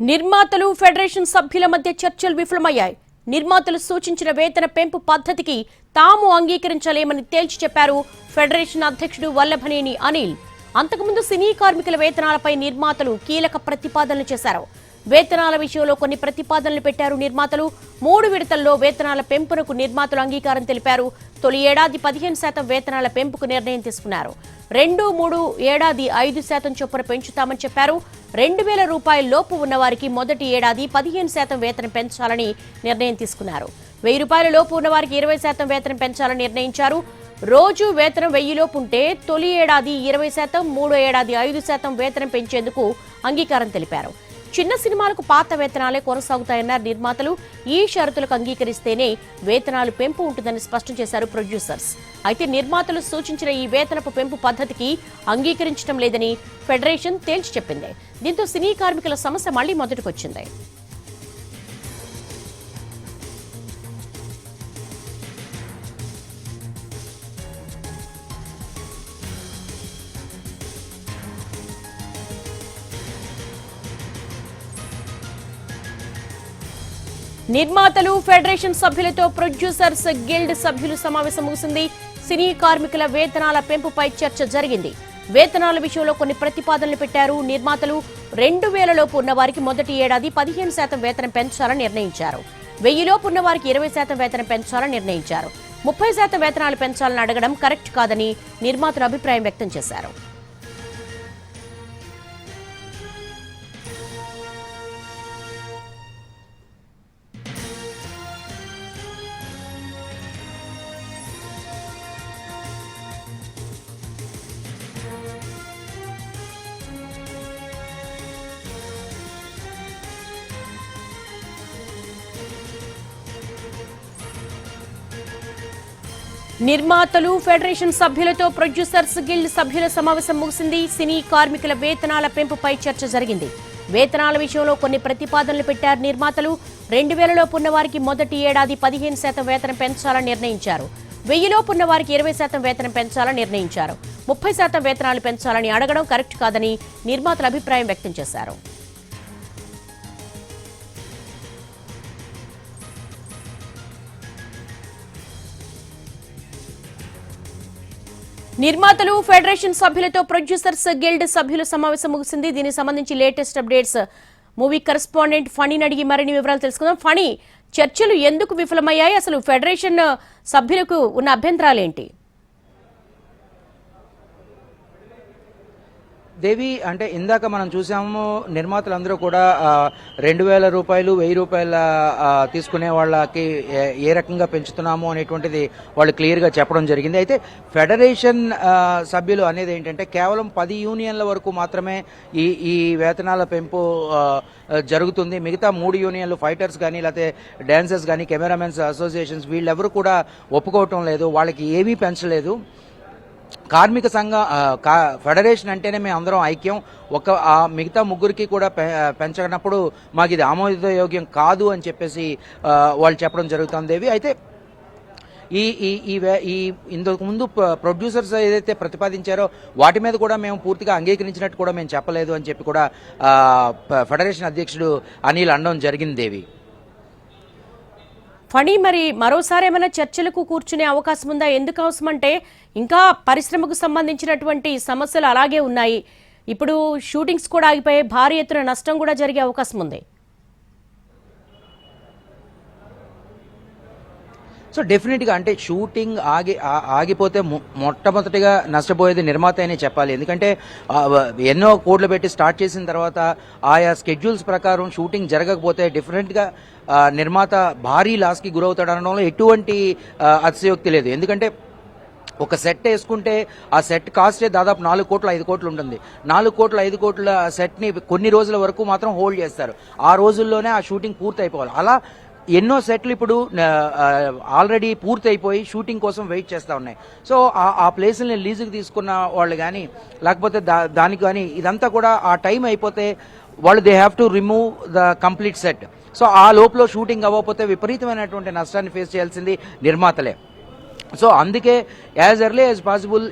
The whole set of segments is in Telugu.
నిర్మాతలు ఫెడరేషన్ సభ్యుల మధ్య చర్చలు విఫలమయ్యాయి. నిర్మాతలు సూచించిన వేతన పెంపు పద్ధతికి తాము అంగీకరించలేమని తేల్చి చెప్పారు ఫెడరేషన్ అధ్యక్షుడు వల్లభనేని అనిల్. అంతకుముందు సినీ కార్మికుల వేతనాలపై నిర్మాతలు కీలక ప్రతిపాదనలు చేశారు. వేతనాల విషయంలో కొన్ని ప్రతిపాదనలు పెట్టారు నిర్మాతలు. 3 విడతల్లో వేతనాల పెంపునకు నిర్మాతలు అంగీకారం తెలిపారు. తొలి ఏడాది 15% వేతనాల పెంపుకు నిర్ణయం తీసుకున్నారు. 2-3 ఏడాది 5% చొప్పున పెంచుతామని చెప్పారు. 2000 రూపాయల లోపు ఉన్నవారికి మొదటి ఏడాది 15% వేతనం పెంచాలని నిర్ణయం తీసుకున్నారు. 1000 రూపాయల లోపు ఉన్నవారికి 20% వేతనం పెంచాలని నిర్ణయించారు. రోజు వేతనం 1000 లోపు ఉంటే తొలి ఏడాది 20%, 3వ ఏడాది 5% వేతనం పెంచేందుకు అంగీకారం తెలిపారు. చిన్న సినిమాలకు పాత వేతనాలే కొనసాగుతాయన్నారు నిర్మాతలు. ఈ షరతులకు అంగీకరిస్తేనే వేతనాలు పెంపు ఉంటుందని స్పష్టం చేశారు ప్రొడ్యూసర్స్. అయితే నిర్మాతలు సూచించిన ఈ వేతనపు పెంపు పద్ధతికి అంగీకరించడం లేదని ఫెడరేషన్ తేల్చి చెప్పింది. దీంతో సినీ కార్మికుల సమస్య మళ్లీ మొదటికొచ్చింది. నిర్మాతలు ఫెడరేషన్ సభ్యులతో ప్రొడ్యూసర్స్ గిల్డ్ సభ్యులు సమావేశం ముగిసింది. సినీ కార్మికుల వేతనాల పెంపుపై చర్చ జరిగింది. వేతనాల విషయంలో కొన్ని ప్రతిపాదనలు పెట్టారు నిర్మాతలు. 2000 లోపు ఉన్న వారికి మొదటి ఏడాది 15% వేతనం పెంచాలని నిర్ణయించారు. 1000 లోపు ఉన్న వారికి 20% వేతనం పెంచాలని నిర్ణయించారు. 30% వేతనాలు పెంచాలని అడగడం కరెక్ట్ కాదని నిర్మాతలు అభిప్రాయం వ్యక్తం చేశారు. నిర్మాతలు ఫెడరేషన్ సభ్యులతో ప్రొడ్యూసర్స్ గిల్డ్ సభ్యుల సమావేశం ముగిసింది. సినీ కార్మికుల వేతనాల పెంపుపై చర్చ జరిగింది. వేతనాల విషయంలో కొన్ని ప్రతిపాదనలు పెట్టారు నిర్మాతలు. 2000 లోపు ఉన్న వారికి మొదటి ఏడాది 15% వేతనం పెంచాలని నిర్ణయించారు. 1000 లోపు ఉన్న వారికి 20% వేతనం పెంచాలని నిర్ణయించారు. 30% వేతనాలు పెంచాలని అడగడం కరెక్ట్ కాదని నిర్మాతలు అభిప్రాయం వ్యక్తం చేశారు. నిర్మాతలు ఫెడరేషన్ సభ్యులతో ప్రొడ్యూసర్స్ గిల్డ్ సభ్యుల సమావేశం ముగిసింది. దీనికి సంబంధించి లేటెస్ట్ అప్డేట్స్ మూవీ కరెస్పాండెంట్ ఫణిని అడిగి మరిన్ని వివరాలు తెలుసుకుందాం. ఫణి, చర్చలు ఎందుకు విఫలమయ్యాయి? అసలు ఫెడరేషన్ సభ్యులకు ఉన్న అభ్యంతరాలేంటి? దేవి, అంటే ఇందాక మనం చూసాము నిర్మాతలందరూ కూడా 2000 రూపాయలు 1000 రూపాయల తీసుకునే వాళ్ళకి ఏ రకంగా పెంచుతున్నాము అనేటువంటిది వాళ్ళు క్లియర్గా చెప్పడం జరిగింది. అయితే ఫెడరేషన్ సభ్యులు అనేది ఏంటంటే కేవలం 10 యూనియన్ల వరకు మాత్రమే ఈ వేతనాల పెంపు జరుగుతుంది. మిగతా 3 యూనియన్లు ఫైటర్స్ కానీ లేకపోతే డాన్సర్స్ కానీ కెమెరామెన్స్ అసోసియేషన్స్ వీళ్ళెవరు కూడా ఒప్పుకోవటం లేదు. వాళ్ళకి ఏమీ పెంచలేదు. కార్మిక సంఘ ఫెడరేషన్ అంటేనే మేము అందరం ఐక్యం, మిగతా ముగ్గురికి కూడా పెంచనప్పుడు మాకు ఇది ఆమోదయోగ్యం కాదు అని చెప్పేసి వాళ్ళు చెప్పడం జరుగుతుంది. దేవి, అయితే ఈ ఇంతకు ముందు ప్రొడ్యూసర్స్ ఏదైతే ప్రతిపాదించారో వాటి మీద కూడా మేము పూర్తిగా అంగీకరించినట్టు కూడా మేము చెప్పలేదు అని చెప్పి కూడా ఫెడరేషన్ అధ్యక్షుడు అనిల్ అనడం జరిగింది. దేవి, ఫణి, మరి మరోసారి ఏమైనా చర్చలకు కూర్చునే అవకాశం ఉందా? ఎందుకు అవసరం అంటే ఇంకా పరిశ్రమకు సంబంధించినటువంటి సమస్యలు అలాగే ఉన్నాయి. ఇప్పుడు షూటింగ్స్ కూడా ఆగిపోయి భారీ ఎత్తున నష్టం కూడా జరిగే అవకాశం ఉంది. సో డెఫినెట్గా అంటే షూటింగ్ ఆగిపోతే మొట్టమొదటిగా నష్టపోయేది నిర్మాత అనే చెప్పాలి. ఎందుకంటే ఎన్నో కోట్లు పెట్టి స్టార్ట్ చేసిన తర్వాత ఆయా స్కెడ్యూల్స్ ప్రకారం షూటింగ్ జరగకపోతే డెఫినెట్గా నిర్మాత భారీ లాస్కి గురవుతాడనడంలో ఎటువంటి అతిశయోక్తి లేదు. ఎందుకంటే ఒక సెట్ వేసుకుంటే ఆ సెట్ కాస్టే దాదాపు 4 కోట్లు 5 కోట్లు ఉంటుంది. 4 కోట్ల 5 కోట్ల సెట్ని కొన్ని రోజుల వరకు మాత్రం హోల్డ్ చేస్తారు. ఆ రోజుల్లోనే ఆ షూటింగ్ పూర్తి అయిపోవాలి. అలా ఎన్నో సెట్లు ఇప్పుడు ఆల్రెడీ పూర్తి అయిపోయి షూటింగ్ కోసం వెయిట్ చేస్తూ ఉన్నాయి. సో ఆ ప్లేసుల్ని లీజుకి తీసుకున్న వాళ్ళు కానీ లేకపోతే దానికి కానీ ఇదంతా కూడా ఆ టైం అయిపోతే వాళ్ళు they have to remove the complete set. So ఆ లోపల షూటింగ్ అవ్వకపోతే విపరీతమైనటువంటి నష్టాన్ని ఫేస్ చేయాల్సింది నిర్మాతలే. సో అందుకే యాజ్ ఎర్లీ యాజ్ పాసిబుల్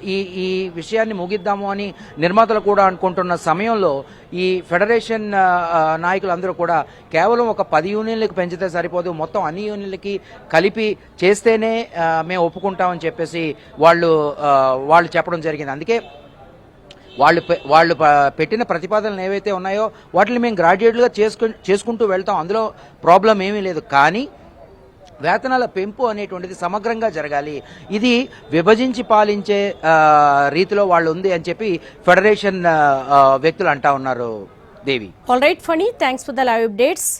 ఈ విషయాన్ని ముగిద్దాము అని నిర్మాతలు కూడా అనుకుంటున్న సమయంలో ఈ ఫెడరేషన్ నాయకులందరూ కూడా కేవలం ఒక 10 యూనియన్లకు పెంచితే సరిపోదు, మొత్తం అన్ని యూనియన్లకి కలిపి చేస్తేనే మేము ఒప్పుకుంటామని చెప్పేసి వాళ్ళు చెప్పడం జరిగింది. అందుకే వాళ్ళు పెట్టిన ప్రతిపాదనలు ఏవైతే ఉన్నాయో వాటిని మేము గ్రాడ్యుయేట్గా చేసుకుంటూ వెళ్తాం, అందులో ప్రాబ్లం ఏమీ లేదు. కానీ వేతనాల పెంపు అనేటువంటిది సమగ్రంగా జరగాలి, ఇది విభజించి పాలించే రీతిలో వాళ్ళు ఉంది అని చెప్పి ఫెడరేషన్ వ్యక్తులు అంటా ఉన్నారు. Devi. All right Phani, thanks for the live updates.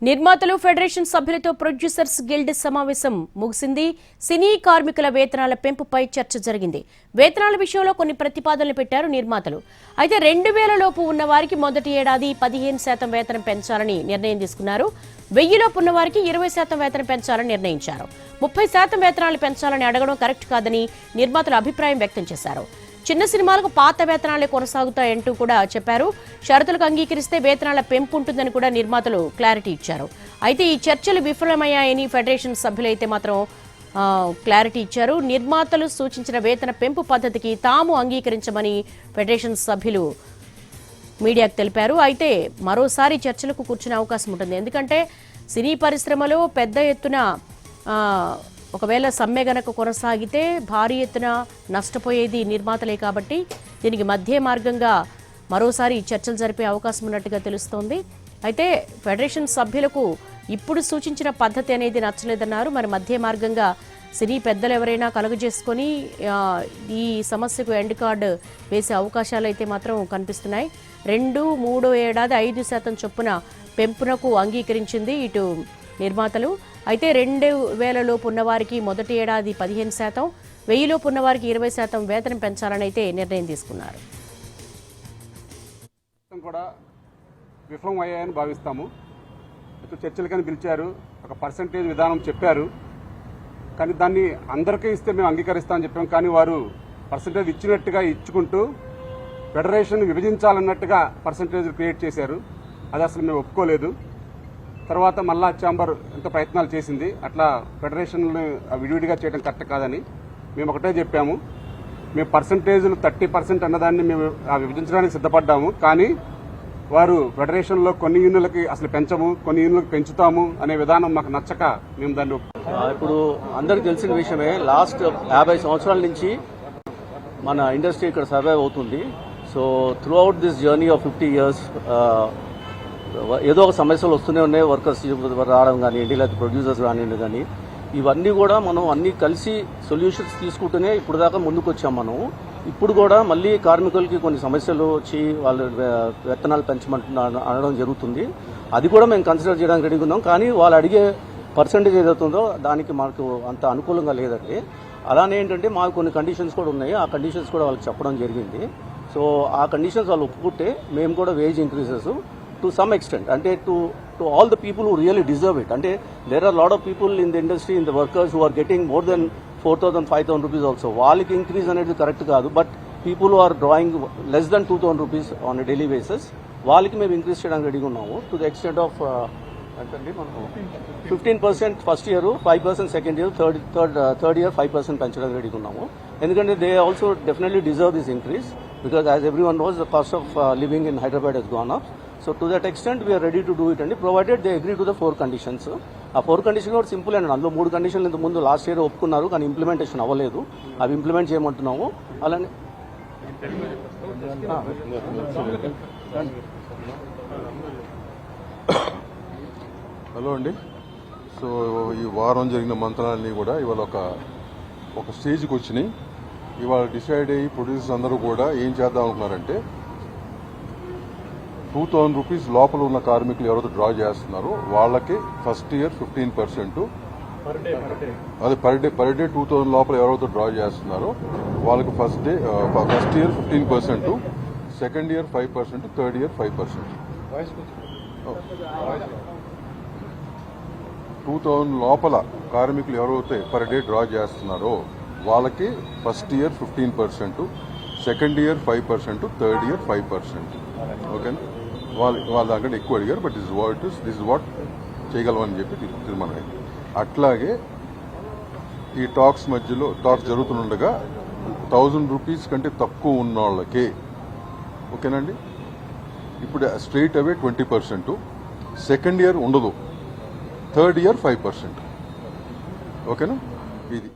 నిర్మాతలు ఫెడరేషన్ సభ్యులతో ప్రొడ్యూసర్స్ గిల్డ్ సమావేశం ముగిసింది. సినీ కార్మికుల వేతనాల పెంపుపై చర్చ జరిగింది. వేతనాల విషయంలో కొన్ని ప్రతిపాదనలు పెట్టారు నిర్మాతలు. అయితే 2000 లోపు ఉన్న వారికి మొదటి ఏడాది 15% వేతనం పెంచాలని నిర్ణయం తీసుకున్నారు. 1000 లోపు ఉన్న వారికి 20% వేతనం పెంచాలని నిర్ణయించారు. 30% వేతనాలు పెంచాలని అడగడం కరెక్ట్ కాదని నిర్మాతలు అభిప్రాయం వ్యక్తం చేశారు. చిన్న సినిమాలకు పాత వేతనాలే కొనసాగుతాయంటూ కూడా చెప్పారు. షరతులకు అంగీకరిస్తే వేతనాల పెంపు ఉంటుందని కూడా నిర్మాతలు క్లారిటీ ఇచ్చారు. అయితే ఈ చర్చలు విఫలమయ్యాయని ఫెడరేషన్ సభ్యులైతే మాత్రం క్లారిటీ ఇచ్చారు. నిర్మాతలు సూచించిన వేతన పెంపు పద్ధతికి తాము అంగీకరించమని ఫెడరేషన్ సభ్యులు మీడియాకు తెలిపారు. అయితే మరోసారి చర్చలకు కూర్చునే అవకాశం ఉంటుంది. ఎందుకంటే సినీ పరిశ్రమలో పెద్ద ఎత్తున ఒకవేళ సమ్మె గనక కొనసాగితే భారీ ఎత్తున నష్టపోయేది నిర్మాతలే కాబట్టి దీనికి మధ్య మార్గంగా మరోసారి చర్చలు జరిపే అవకాశం ఉన్నట్టుగా తెలుస్తోంది. అయితే ఫెడరేషన్ సభ్యులకు ఇప్పుడు సూచించిన పద్ధతి అనేది నచ్చలేదన్నారు. మరి మధ్య మార్గంగా సినీ పెద్దలు ఎవరైనా కలుగజేసుకొని ఈ సమస్యకు ఎండ్ కార్డు వేసే అవకాశాలు అయితే మాత్రం కనిపిస్తున్నాయి. 2, 3 ఏడాది 5% చొప్పున పెంపునకు అంగీకరించింది ఇటు నిర్మాతలు. అయితే 2000 లోపు ఉన్నవారికి మొదటి ఏడాది 15%, 1000 లోపు ఉన్నవారికి 20% వేతనం పెంచాలని అయితే నిర్ణయం తీసుకున్నారు. కూడా విఫలం అయ్యాయని భావిస్తాము. చర్చలకని పిలిచారు, ఒక పర్సంటేజ్ విధానం చెప్పారు, కానీ దాన్ని అందరికీ ఇస్తే మేము అంగీకరిస్తామని చెప్పాం. కానీ వారు పర్సంటేజ్ ఇచ్చినట్టుగా ఇచ్చుకుంటూ ఫెడరేషన్ విభజించాలన్నట్టుగా పర్సంటేజ్ క్రియేట్ చేశారు. అది అసలు మేము ఒప్పుకోలేదు. తర్వాత మళ్ళా ఛాంబర్ ఎంత ప్రయత్నాలు చేసింది, అట్లా ఫెడరేషన్లు విడివిడిగా చేయడం కరెక్ట్ కాదని మేము ఒకటే చెప్పాము. మేము పర్సంటేజ్లు 30% అన్నదాన్ని మేము విభజించడానికి సిద్ధపడ్డాము. కానీ వారు ఫెడరేషన్లో కొన్ని యూనియన్లకి అసలు పెంచము, కొన్ని యూనియన్లకు పెంచుతాము అనే విధానం మాకు నచ్చక మేము దాన్ని ఇప్పుడు అందరికి తెలిసిన విషయమే, లాస్ట్ 50 సంవత్సరాల నుంచి మన ఇండస్ట్రీ ఇక్కడ సర్వైవ్ అవుతుంది. So through out this journey of 50 years ఏదో ఒక సమస్యలు వస్తూనే ఉన్నాయి. వర్కర్స్ రావడం కానివ్వండి, లేకపోతే ప్రొడ్యూసర్స్ కానివ్వండి, కానీ ఇవన్నీ కూడా మనం అన్ని కలిసి సొల్యూషన్స్ తీసుకుంటూనే ఇప్పుడు దాకా ముందుకు వచ్చాం. మనం ఇప్పుడు కూడా మళ్ళీ కార్మికులకి కొన్ని సమస్యలు వచ్చి వాళ్ళు వేతనాలు పెంచమంటున్నారు అనడం జరుగుతుంది. అది కూడా మేము కన్సిడర్ చేయడానికి రెడీగా ఉన్నాం. కానీ వాళ్ళు అడిగే పర్సంటేజ్ ఏదవుతుందో దానికి మాకు అంత అనుకూలంగా లేదండి. అలానే ఏంటంటే మాకు కొన్ని కండిషన్స్ కూడా ఉన్నాయి. ఆ కండిషన్స్ కూడా వాళ్ళకి చెప్పడం జరిగింది. సో ఆ కండిషన్స్ వాళ్ళు ఒప్పుకుంటే మేము కూడా wage increases to some extent, ante to all the people who really deserve it. Ante there are a lot of people in the industry, in the workers who are getting more than 4,000, 5,000 rupees also. వాళ్ళకి ఇంక్రీజ్ అనేది కరెక్ట్ కాదు. But people who are drawing less than 2,000 rupees on a daily basis, వాళ్ళకి మేము ఇంక్రీజ్ చేయడానికి రెడీగా ఉన్నాము. To the extent of 15% first year, 5% second year, third year 5% పెంచడానికి రెడీగా ఉన్నాము. ఎందుకంటే they also definitely deserve this increase, because as everyone knows, the cost of living in Hyderabad has gone up. So to that extent we are ready to do it, and provided they agree to the 4 conditions. ఆ 4 conditions కూడా సింపుల్ అండి. అందులో 3 కండిషన్లు ఇంత ముందు లాస్ట్ ఇయర్ ఒప్పుకున్నారు, కానీ ఇంప్లిమెంటేషన్ అవ్వలేదు. అవి ఇంప్లిమెంట్ చేయమంటున్నాము. అలానే హలో అండి. సో ఈ వారం జరిగిన మంత్రాలన్నీ కూడా ఇవాళ ఒక స్టేజ్కి వచ్చినాయి. ఇవాళ డిసైడ్ అయ్యి ప్రొడ్యూసర్స్ అందరూ కూడా ఏం చేద్దాం అనుకున్నారంటే 2,000 రూపీస్ లోపల ఉన్న కార్మికులు ఎవరైతే డ్రా చేస్తున్నారో వాళ్ళకి ఫస్ట్ ఇయర్ 15%, అది పర్ డే 2,000 లోపల ఎవరైతే డ్రా చేస్తున్నారో వాళ్ళకి first year 15%, second year 5%, third year 5%. 2,000 లోపల కార్మికులు ఎవరైతే పర్ డే డ్రా చేస్తున్నారో వాళ్ళకి first year 15%, second year 5%, third year 5%. ఓకేనా, వాళ్ళ దానికంటే ఎక్కువ అడిగారు. బట్ దిస్ ఇస్ వాట్ చేయగలమని చెప్పి తీర్మానం అయింది. అట్లాగే ఈ టాక్స్ జరుగుతుండగా 1000 రూపీస్ కంటే తక్కువ ఉన్న వాళ్ళకే, ఓకేనండి, ఇప్పుడు స్ట్రైట్ అవే 20%, సెకండ్ ఇయర్ ఉండదు, థర్డ్ ఇయర్ 5%. ఓకేనా, ఇది